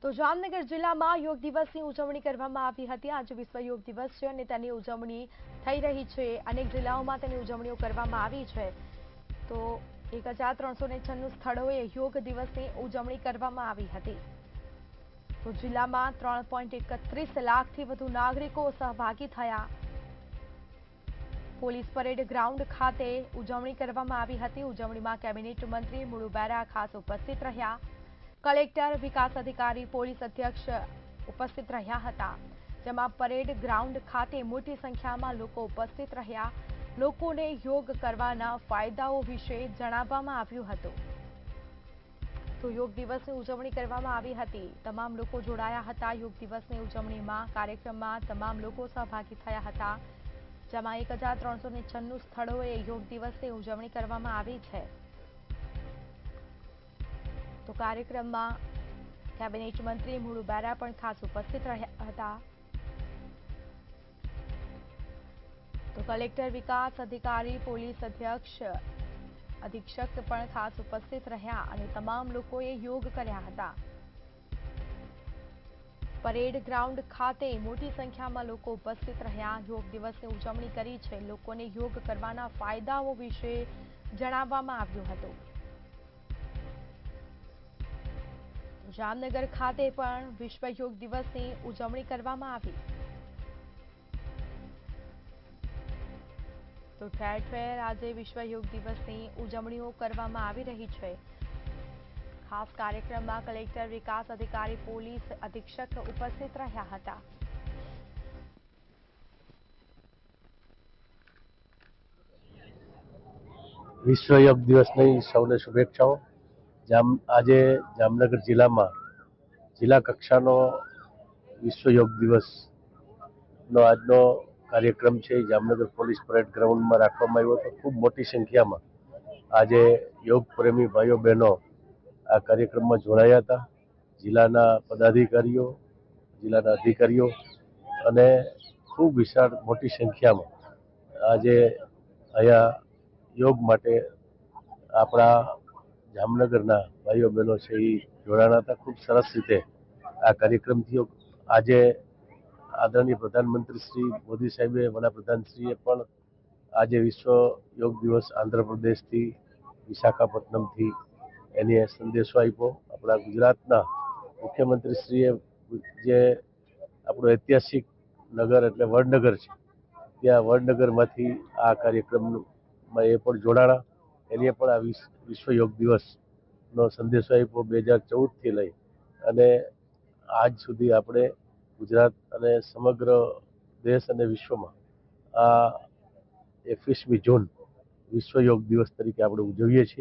તો જામનગર જિલ્લામાં યોગ દિવસની ઉજવણી કરવામાં આવી હતી। આજે વિશ્વ યોગ દિવસ છે અને તેની ઉજવણી થઈ રહી છે। અનેક જિલ્લાઓમાં તેની ઉજવણીઓ કરવામાં આવી છે। તો 1396 સ્થળોએ યોગ દિવસની ઉજવણી કરવામાં આવી હતી। તો જિલ્લામાં 3.31 લાખથી વધુ નાગરિકો સહભાગી થયા। પોલીસ પરેડ ગ્રાઉન્ડ ખાતે ઉજવણી કરવામાં આવી હતી। ઉજવણીમાં કેબિનેટ મંત્રી મુળુ બેરા ખાસ ઉપસ્થિત રહ્યા। કલેક્ટર, વિકાસ અધિકારી, પોલીસ અધ્યક્ષ ઉપસ્થિત રહ્યા હતા। જેમાં પરેડ ગ્રાઉન્ડ ખાતે મોટી સંખ્યામાં લોકો ઉપસ્થિત રહ્યા। લોકોને યોગ કરવાના ફાયદાઓ વિશે જણાવવામાં આવ્યું હતું। તો યોગ દિવસની ઉજવણી કરવામાં આવી હતી। તમામ લોકો જોડાયા હતા। યોગ દિવસની ઉજવણીમાં કાર્યક્રમમાં તમામ લોકો સહભાગી થયા હતા। જેમાં 1396 સ્થળોએ યોગ દિવસની ઉજવણી કરવામાં આવી છે। તો કાર્યક્રમમાં કેબિનેટ મંત્રી મુળુ બેરા પણ ખાસ ઉપસ્થિત રહ્યા હતા। તો કલેક્ટર, વિકાસ અધિકારી, પોલીસ અધિક્ષક પણ ખાસ ઉપસ્થિત રહ્યા અને તમામ લોકોએ યોગ કર્યા હતા। પરેડ ગ્રાઉન્ડ ખાતે મોટી સંખ્યામાં લોકો ઉપસ્થિત રહ્યા। યોગ દિવસની ઉજવણી કરી છે। લોકોને યોગ કરવાના ફાયદાઓ વિશે જણાવવામાં આવ્યું હતું। જામનગર ખાતે પણ વિશ્વ યોગ દિવસની ઉજવણી કરવામાં આવી। તો ઠેર ઠેર આજે વિશ્વ યોગ દિવસની ઉજવણીઓ કરવામાં આવી રહી છે। ખાસ કાર્યક્રમમાં કલેક્ટર, વિકાસ અધિકારી, પોલીસ અધિક્ષક ઉપસ્થિત રહ્યા હતા। વિશ્વ યોગ દિવસની સૌને શુભેચ્છાઓ। આજે જામનગર જિલ્લામાં જિલ્લા કક્ષાનો વિશ્વ યોગ દિવસનો આજનો કાર્યક્રમ છે જામનગર પોલીસ પરેડ ગ્રાઉન્ડમાં રાખવામાં આવ્યો હતો। ખૂબ મોટી સંખ્યામાં આજે યોગ પ્રેમી ભાઈઓ બહેનો આ કાર્યક્રમમાં જોડાયા હતા। જિલ્લાના પદાધિકારીઓ, જિલ્લાના અધિકારીઓ અને ખૂબ વિશાળ મોટી સંખ્યામાં આજે અહીંયા યોગ માટે આપણા જામનગરના ભાઈઓ બહેનો છે એ જોડાણા હતા। ખૂબ સરસ રીતે આ કાર્યક્રમ થયો। આજે આદરણીય પ્રધાનમંત્રી શ્રી મોદી સાહેબે, વડાપ્રધાનશ્રીએ પણ આજે વિશ્વ યોગ દિવસ આંધ્રપ્રદેશથી, વિશાખાપટ્ટનમથી એની સંદેશો આપ્યો। આપણા ગુજરાતના મુખ્યમંત્રીશ્રીએ જે આપણું ઐતિહાસિક નગર એટલે વડનગર છે, ત્યાં વડનગરમાંથી આ કાર્યક્રમમાં એ પણ જોડાણા। એને પણ આ વિશ્વ યોગ દિવસનો સંદેશો આપ્યો। 2014થી લઈ અને આજ સુધી આપણે ગુજરાત અને સમગ્ર દેશ અને વિશ્વમાં આ 21મી જૂન વિશ્વ યોગ દિવસ તરીકે આપણે ઉજવીએ છીએ।